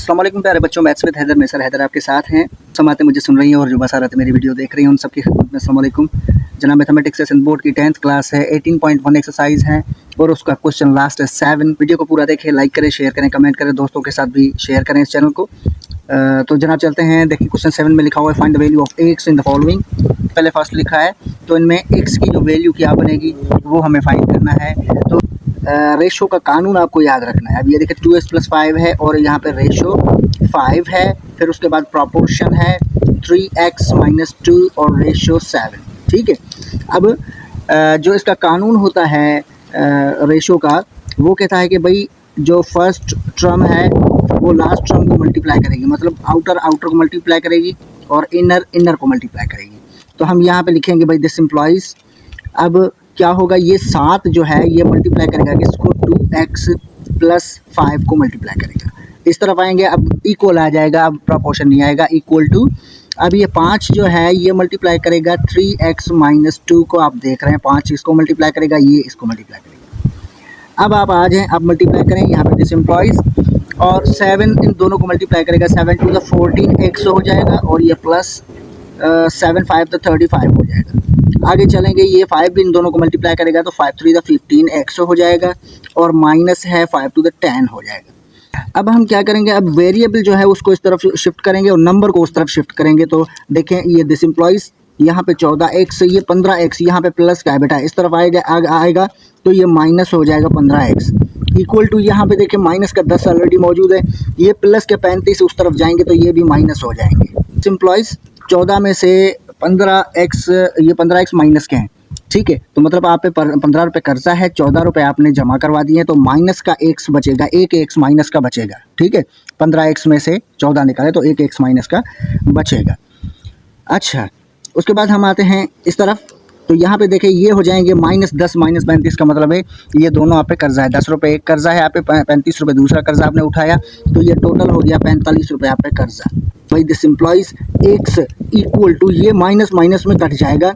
अस्सलाम वालेकुम प्यारे बच्चों, मैथ्स विद हैदर में सर हैदर आपके साथ हैं। समाते मुझे सुन रही हैं और जो बसारत मेरी वीडियो देख रही हैं उन सबकी खिदमत में अस्सलाम वालेकुम। जनाब मैथमेटिक्स सेशन बोर्ड की 10th क्लास है, 18.1 एक्सरसाइज है और उसका क्वेश्चन लास्ट है 7। वीडियो को पूरा देखें, लाइक करें, शेयर करें, कमेंट करें, दोस्तों के साथ भी शेयर करें इस चैनल को। तो जनाब चलते हैं, देखिए क्वेश्चन 7 में लिखा हुआ है find the value of x in the following. पहले फर्स्ट लिखा है तो इनमें एक्स की जो वैल्यू क्या बनेगी वो हमें फाइंड करना है। तो रेशो का कानून आपको याद रखना है। अब ये देखिए 2x + 5 है और यहाँ पे रेशो 5 है, फिर उसके बाद प्रॉपोर्शन है 3x - 2 और रेशो 7। ठीक है, अब जो इसका कानून होता है रेशो का, वो कहता है कि भाई जो फर्स्ट टर्म है वो लास्ट टर्म को मल्टीप्लाई करेगी, मतलब आउटर को मल्टीप्लाई करेगी और इनर को मल्टीप्लाई करेगी। तो हम यहाँ पे लिखेंगे भाई दिस इम्प्लॉइज, अब क्या होगा, ये 7 जो है ये मल्टीप्लाई करेगा किसको, 2x + 5 को मल्टीप्लाई करेगा। इस तरफ आएंगे, अब इक्वल आ जाएगा, अब प्रपोर्शन नहीं आएगा, इक्वल टू। अब ये 5 जो है ये मल्टीप्लाई करेगा 3x - 2 को। आप देख रहे हैं 5 इसको मल्टीप्लाई करेगा, ये इसको मल्टीप्लाई करेगा। अब आप आ जाएँ, अब मल्टीप्लाई करें यहाँ पे दिस इम्प्लॉइज और 7 इन दोनों को मल्टीप्लाई करेगा, 7 × 14x हो जाएगा और ये प्लस 7 × 5 = 35 हो जाएगा। आगे चलेंगे, ये 5 भी इन दोनों को मल्टीप्लाई करेगा तो 5 × 3 = 15x हो जाएगा और माइनस है 5 × 2 = 10 हो जाएगा। अब हम क्या करेंगे, अब वेरिएबल जो है उसको इस तरफ शिफ्ट करेंगे और नंबर को उस तरफ शिफ्ट करेंगे। तो देखें ये दिस इम्प्लॉइज यहाँ पे 14x, ये 15x, यहाँ पे प्लस का है बेटा, इस तरफ आएगा तो ये माइनस हो जाएगा 15x इक्वल टू, यहाँ पे देखें माइनस का 10 ऑलरेडी मौजूद है, ये प्लस के 35 उस तरफ जाएंगे तो ये भी माइनस हो जाएंगे। दिस इम्प्लॉइज 14 में से 15x, ये 15x माइनस के हैं। ठीक है, तो मतलब आप पे 15 रुपये कर्जा है, 14 रुपये आपने जमा करवा दिए हैं, तो माइनस का x बचेगा, एक x माइनस का बचेगा। ठीक है, 15x में से 14 निकाले तो एक x माइनस का बचेगा। अच्छा, उसके बाद हम आते हैं इस तरफ, तो यहाँ पे देखें ये हो जाएंगे -10 - 35 का मतलब है ये दोनों आप पे कर्जा है। 10 रुपये एक कर्जा है, आप पे 35 रुपये दूसरा कर्जा आपने उठाया, तो ये टोटल हो गया 45 रुपये आप पे कर्जा। भाई this employees x equal to, ये माइनस में कट जाएगा।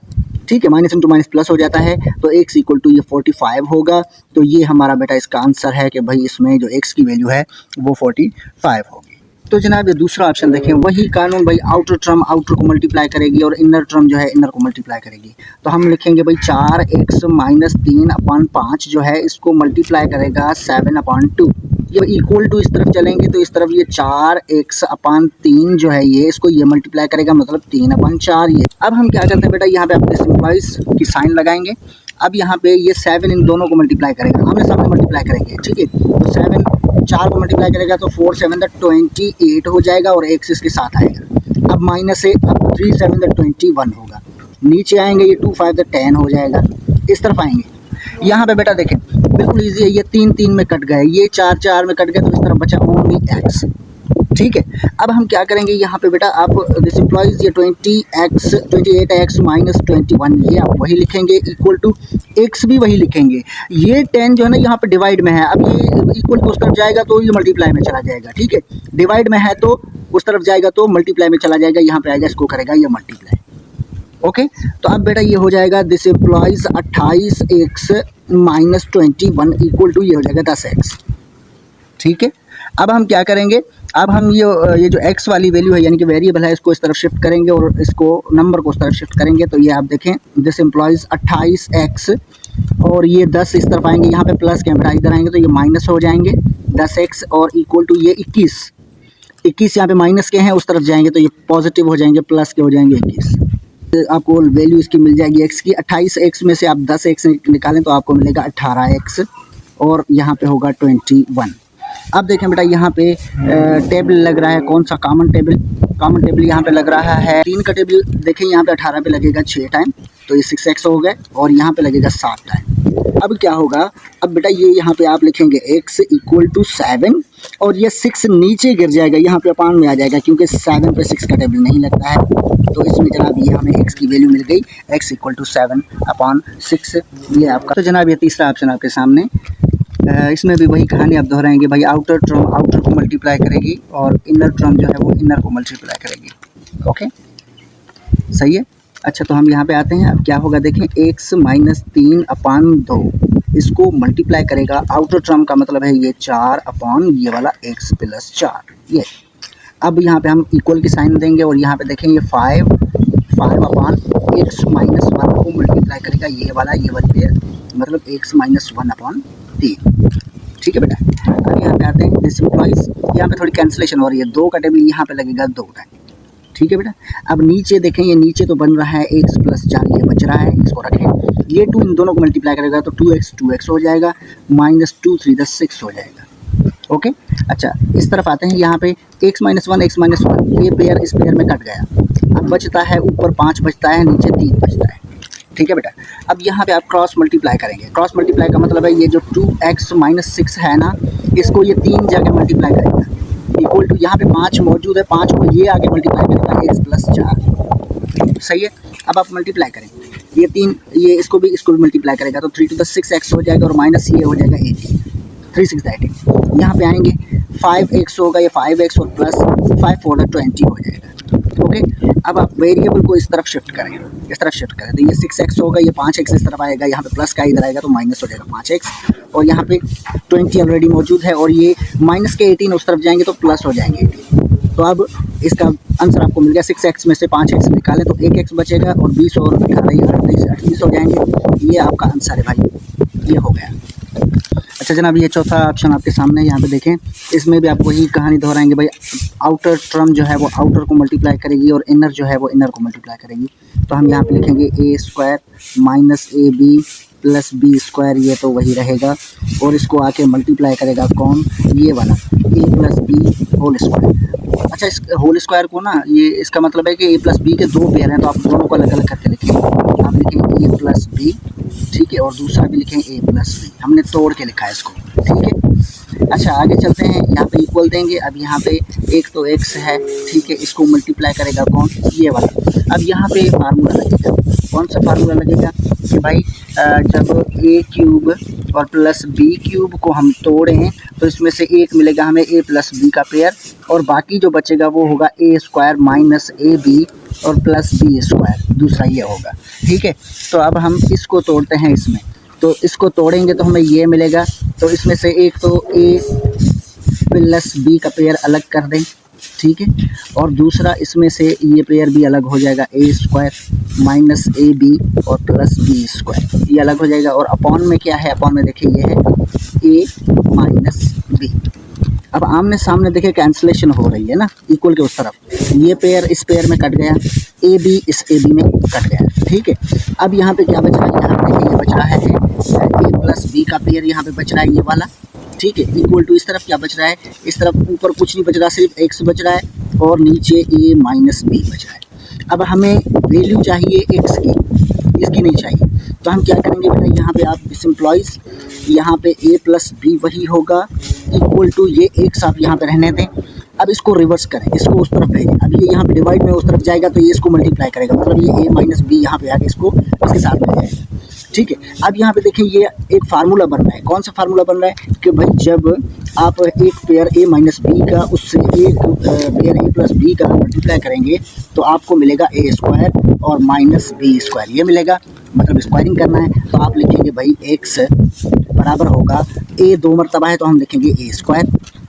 ठीक है, माइनस इंटू माइनस प्लस हो जाता है, तो x इक्वल टू ये 45 होगा। तो ये हमारा बेटा इसका आंसर है कि भाई इसमें जो x की वैल्यू है वो 45 होगी। तो जनाब ये दूसरा ऑप्शन देखें, वही कानून भाई, आउटर टर्म आउटर को मल्टीप्लाई करेगी और इनर टर्म जो है इनर को मल्टीप्लाई करेगी। तो हम लिखेंगे भाई 4x - 3/5 जो है इसको मल्टीप्लाई करेगा 7/2। ये इक्वल टू, इस तरफ चलेंगे तो इस तरफ ये 4x/3 जो है ये इसको ये मल्टीप्लाई करेगा, मतलब 3/4 ये। अब हम क्या करते हैं बेटा, यहाँ पे अपने सिंपलाइज की साइन लगाएंगे। अब यहाँ पे ये 7 इन दोनों को मल्टीप्लाई करेगा, आमने सामने मल्टीप्लाई करेंगे। ठीक है, तो 7 4 को मल्टीप्लाई करेगा तो 4 × 7 = 28 हो जाएगा और x इसके साथ आएगा। अब माइनस से, अब 3 × 7 = 21 होगा। नीचे आएंगे, ये 2 × 5 = 10 हो जाएगा। इस तरफ आएंगे, यहाँ पे बेटा देखें बिल्कुल ईजी है, ये 3 में कट गए, ये 4 में कट गए, तो इस तरफ बचा ओनली x। ठीक है, अब हम क्या करेंगे यहाँ पे बेटा, आप दिस इम्प्लॉइज ये 28x - 21 ये आप वही लिखेंगे, इक्वल टू x भी वही लिखेंगे। ये 10 जो है ना यहाँ पे डिवाइड में है, अब ये इक्वल टू उस तरफ जाएगा तो ये मल्टीप्लाई में चला जाएगा। ठीक है, डिवाइड में है तो उस तरफ जाएगा तो मल्टीप्लाई में चला जाएगा, यहाँ पे आएगा इसको करेगा ये मल्टीप्लाई। ओके, तो अब बेटा ये हो जाएगा this employees 28x - 21 equal to ये हो जाएगा 10x। ठीक है, अब हम क्या करेंगे, अब हम ये जो x वाली वैल्यू है यानी कि वेरिएबल है, इसको इस तरफ शिफ्ट करेंगे और इसको नंबर को उस तरफ शिफ्ट करेंगे। तो ये आप देखें दिस इम्प्लॉइज 28x और ये 10 इस तरफ आएंगे, यहाँ पे प्लस के बेटा इधर आएंगे तो ये माइनस हो जाएंगे 10x और इक्वल टू ये 21 यहाँ पे माइनस के हैं, उस तरफ जाएंगे तो ये पॉजिटिव हो जाएंगे, प्लस के हो जाएंगे 21। आपको वैल्यू इसकी मिल जाएगी x की। 28x में से आप 10x निकालें तो आपको मिलेगा 18x और यहाँ पे होगा 21। अब देखें बेटा यहाँ पे टेबल लग रहा है, कौन सा, कॉमन टेबल यहाँ पे लग रहा है। 3 का टेबल देखें, यहाँ पे 18 पे लगेगा 6 टाइम, तो ये 6x हो गए और यहाँ पे लगेगा 7 टाइम। अब क्या होगा, अब बेटा ये यहाँ पे आप लिखेंगे x इक्वल टू 7 और ये 6 नीचे गिर जाएगा, यहाँ पे अपान में आ जाएगा क्योंकि 7 पे 6 का टेबल नहीं लगता है। तो इसमें जनाब ये हमें x की वैल्यू मिल गई, x इक्वल टू 7/6 ये आपका। तो जनाब ये तीसरा ऑप्शन आपके सामने, इसमें भी वही कहानी आप दोहराएंगे भाई, आउटर टर्म आउटर को मल्टीप्लाई करेगी और इनर टर्म जो है वो इनर को मल्टीप्लाई करेगी। ओके, सही है। अच्छा, तो हम यहाँ पे आते हैं, अब क्या होगा देखें, x - 3/2 इसको मल्टीप्लाई करेगा, आउटर टर्म का मतलब है ये 4 अपॉन ये वाला x प्लस 4 ये। अब यहाँ पे हम इक्वल की साइन देंगे और यहाँ पे देखेंगे 5 अपॉन x माइनस 1 को मल्टीप्लाई करेगा ये वाली पेयर, मतलब x माइनस 1 अपॉन 3। ठीक है बेटा। अब यहाँ पे आते हैं दिस इम्प्लाइज, यहाँ पे थोड़ी कैंसिलेशन हो रही है, 2 का टेबल यहाँ पे लगेगा 2 टाइम। ठीक है बेटा। अब नीचे देखें, ये नीचे तो बन रहा है x प्लस 4, ये बच रहा है, इसको रखें। ये 2 इन दोनों को मल्टीप्लाई करेगा तो 2x हो जाएगा, माइनस 2 3 6 हो जाएगा। ओके। अच्छा, इस तरफ आते हैं, यहाँ पे x माइनस 1 ये पेयर इस पेयर में कट गया। अब बचता है ऊपर 5 बचता है, नीचे 3 बचता है। ठीक है बेटा। अब यहाँ पे आप क्रॉस मल्टीप्लाई करेंगे। क्रॉस मल्टीप्लाई का मतलब है ये जो 2x माइनस 6 है ना, इसको ये 3 जगह मल्टीप्लाई करेगा, इक्वल टू यहाँ पे 5 मौजूद है, 5 को ये आगे मल्टीप्लाई करेगा x प्लस 4। सही है। अब आप मल्टीप्लाई करें, ये 3 ये इसको भी मल्टीप्लाई करेगा तो 3 to the 6x हो जाएगा और माइनस ये हो जाएगा 18, 3 6 18। यहाँ पे आएंगे 5x होगा, ये 5x और प्लस 5 4 20 हो जाएगा। ओके। अब आप वेरिएबल को इस तरफ शिफ्ट करें, तो ये 6x होगा, ये 5x इस तरफ आएगा, यहाँ पे प्लस का इधर आएगा तो माइनस हो जाएगा 5x, और यहाँ पे 20 ऑलरेडी मौजूद है और ये माइनस के 18 उस तरफ जाएंगे तो प्लस हो जाएंगे 18। तो अब इसका आंसर आपको मिल गया, 6x में से 5x निकालें तो 1x बचेगा और 20 और 28 हो जाएंगे। ये आपका आंसर है भाई, ये हो गया। अच्छा जनाब, ये चौथा ऑप्शन आपके सामने है, यहाँ पे देखें, इसमें भी आप वही कहानी दोहराएंगे भाई। आउटर टर्म जो है वो आउटर को मल्टीप्लाई करेगी और इनर जो है वो इनर को मल्टीप्लाई करेगी। तो हम यहाँ पे लिखेंगे a² minus AB plus B², ये तो वही रहेगा, और इसको आके मल्टीप्लाई करेगा कौन, ये वाला a plus B whole square. अच्छा, इस होल स्क्वायर को ना, ये इसका मतलब है कि a प्लस B के 2 पेयर हैं, तो आप दोनों को अलग अलग करके लिखेंगे। आप लिखेंगे a प्लस B, ठीक है, और दूसरा भी लिखें a प्लस B, हमने तोड़ के लिखा है इसको। ठीक है। अच्छा आगे चलते हैं, यहाँ पे इक्वल देंगे। अब यहाँ पे एक तो x है, ठीक है, इसको मल्टीप्लाई करेगा कौन, ये वाला। अब यहाँ पे फार्मूला लगेगा, कौन सा फार्मूला लगेगा कि भाई जब a³ और प्लस b³ को हम तोड़ें तो इसमें से एक मिलेगा हमें a प्लस b का पेयर, और बाकी जो बचेगा वो होगा a² माइनस AB और प्लस B², दूसरा ये होगा। ठीक है। तो अब हम इसको तोड़ते हैं इसमें, तो इसको तोड़ेंगे तो हमें ये मिलेगा, तो इसमें से एक तो a प्लस b का पेयर अलग कर दें, ठीक है, और दूसरा इसमें से ये पेयर भी अलग हो जाएगा, a² माइनस AB और प्लस B², ये अलग हो जाएगा। और अपॉन में क्या है, अपॉन में देखिए ये है a माइनस b। अब आमने सामने देखिए कैंसिलेशन हो रही है ना, इक्वल के उस तरफ, ये पेयर इस पेयर में कट गया, AB इस AB में कट गया। ठीक है। अब यहाँ पे क्या बच रहा है, यहाँ पे देखिए ये बच रहा है a प्लस b का पेयर, यहाँ पे बच रहा है ये वाला। ठीक है। इक्वल टू इस तरफ क्या बच रहा है, इस तरफ ऊपर कुछ नहीं बच रहा, सिर्फ x बच रहा है और नीचे a माइनस b बच रहा है। अब हमें वैल्यू चाहिए x की, इसकी नहीं चाहिए, तो हम क्या करेंगे बेटा, यहाँ पे आप सिंप्लॉइज, यहाँ पे a प्लस b वही होगा, इक्वल टू ये x आप यहाँ पे रहने दें। अब इसको रिवर्स करें, इसको उस तरफ भेजें। अब ये यहाँ पे डिवाइड में उस तरफ जाएगा तो ये इसको मल्टीप्लाई करेगा, मतलब ये a माइनस b यहाँ पे आके इसको इसके साथ में जाएगा। ठीक है। अब यहाँ पे देखें, ये एक फार्मूला बन रहा है, कौन सा फार्मूला बन रहा है कि भाई जब आप एक पेयर a माइनस बी का उससे एक पेयर a प्लस बी का मल्टीप्लाई करेंगे तो आपको मिलेगा a² और माइनस b², ये मिलेगा, मतलब स्क्वायरिंग करना है। तो आप लिखेंगे भाई x बराबर होगा a 2 मरतबा है तो हम लिखेंगे a²,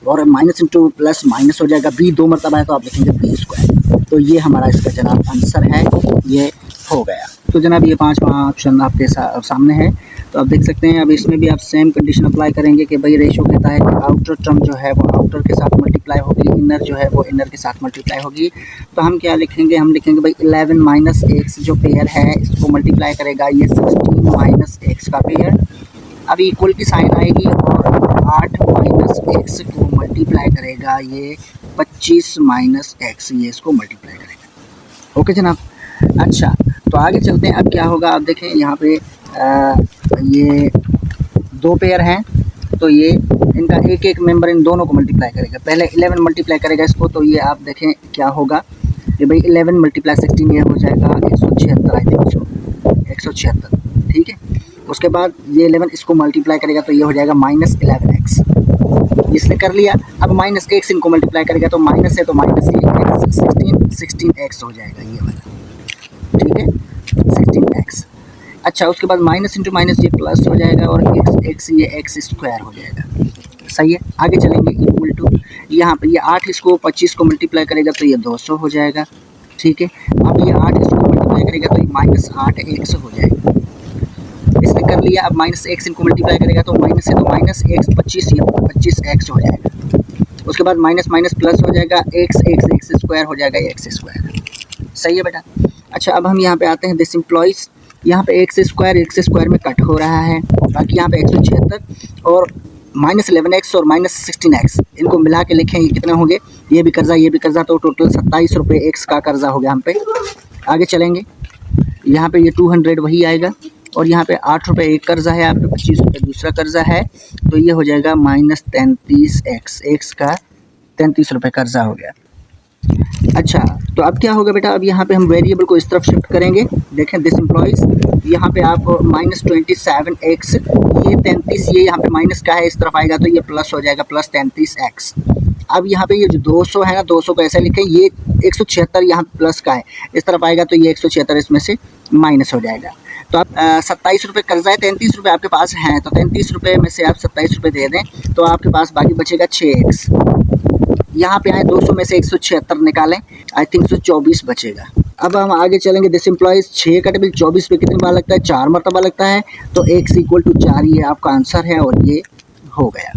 और माइनस इंटू प्लस माइनस हो जाएगा, b 2 मरतबा है तो आप लिखेंगे b²। तो ये हमारा इसका जनाब आंसर है, ये हो गया। तो जनाब ये 5वां ऑप्शन आपके सामने है, तो आप देख सकते हैं। अब इसमें भी आप सेम कंडीशन अप्लाई करेंगे कि भाई रेशो कहता है कि आउटर टर्म जो है वो आउटर के साथ मल्टीप्लाई होगी, इनर जो है वो इनर के साथ मल्टीप्लाई होगी। तो हम क्या लिखेंगे, हम लिखेंगे भाई 11 माइनस x जो पेयर है इसको मल्टीप्लाई करेगा ये 16 माइनस x का पेयर। अब इक्वल की साइन आएगी और 8 माइनस x को मल्टीप्लाई करेगा ये 25 माइनस x, ये इसको मल्टीप्लाई करेगा। ओके जनाब। अच्छा तो आगे चलते हैं। अब क्या होगा, आप देखें यहाँ पे ये 2 पेयर हैं, तो ये इनका एक एक मेंबर इन दोनों को मल्टीप्लाई करेगा। पहले 11 मल्टीप्लाई करेगा इसको, तो ये आप देखें क्या होगा कि भाई 11 मल्टीप्लाई 16 ये हो जाएगा 176, आई थिंक 176। ठीक है। उसके बाद ये 11 इसको मल्टीप्लाई करेगा तो ये हो जाएगा माइनस 11x, इसने कर लिया। अब माइनस x इनको मल्टीप्लाई करेगा तो माइनस है तो माइनस ये 16x हो जाएगा ये वाला। ठीक है, 16x। अच्छा, उसके बाद माइनस इंटू माइनस ये प्लस हो जाएगा और एक्स ये एक्स स्क्वायर हो जाएगा। सही है, आगे चलेंगे। इक्वल टू यहाँ पे ये 8 इसको 25 को मल्टीप्लाई करेगा तो ये 200 हो जाएगा। ठीक है, अब ये 8 इसको मल्टीप्लाई करेगा तो ये माइनस 8 एक्स हो जाएगा। इसने कर लिया। अब माइनस एक्स इनको मल्टीप्लाई करेगा तो माइनस है तो माइनस एक्स 25 ये 25 एक्स हो जाएगा। उसके बाद माइनस माइनस प्लस हो जाएगा, एक्स एक्स एक्स स्क्वायर हो जाएगा एक्स स्क्वायर। सही है बेटा। अच्छा, अब हम यहाँ पे आते हैं दिस इम्प्लॉइज। यहाँ पे एक्स स्क्वायर में कट हो रहा है, बाकी यहाँ पे 176 और माइनस 11x और माइनस 16x इनको मिला के लिखें, ये कितने होंगे, ये भी कर्जा तो टोटल 27 रुपये एक्स का कर्जा हो गया हम पे। आगे चलेंगे, यहाँ पे ये 200 वही आएगा और यहाँ पे 8 रुपये एक कर्जा है, आप पे 25 रुपये दूसरा कर्जा है, तो ये हो जाएगा माइनस 33x, एक्स का 33 रुपये कर्जा हो गया। अच्छा, तो अब क्या होगा बेटा, अब यहाँ पे हम वेरिएबल को इस तरफ शिफ्ट करेंगे। देखें दिस इम्प्लॉइज, यहाँ पे आप माइनस 27x, ये 33 ये यहाँ पे माइनस का है, इस तरफ आएगा तो ये प्लस हो जाएगा, प्लस 33x। अब यहाँ पे ये जो 200 है ना, 200 को ऐसे लिखें, ये 176 यहाँ प्लस का है, इस तरफ आएगा तो ये 176 इसमें से माइनस हो जाएगा। तो आप 27 रुपये कर्जा है, 33 रुपये आपके पास हैं, तो 33 रुपये में से आप 27 रुपये दे दें तो आपके पास बाकी बचेगा 6x। यहाँ पे आए 200 में से 176 निकालें, आई थिंक 124 बचेगा। अब हम आगे चलेंगे। दिस इम्प्लॉइज 6 का टेबल 24 पे कितनी बार लगता है, 4 मरतबा लगता है, तो x इक्वल टू 4 ये आपका आंसर है और ये हो गया।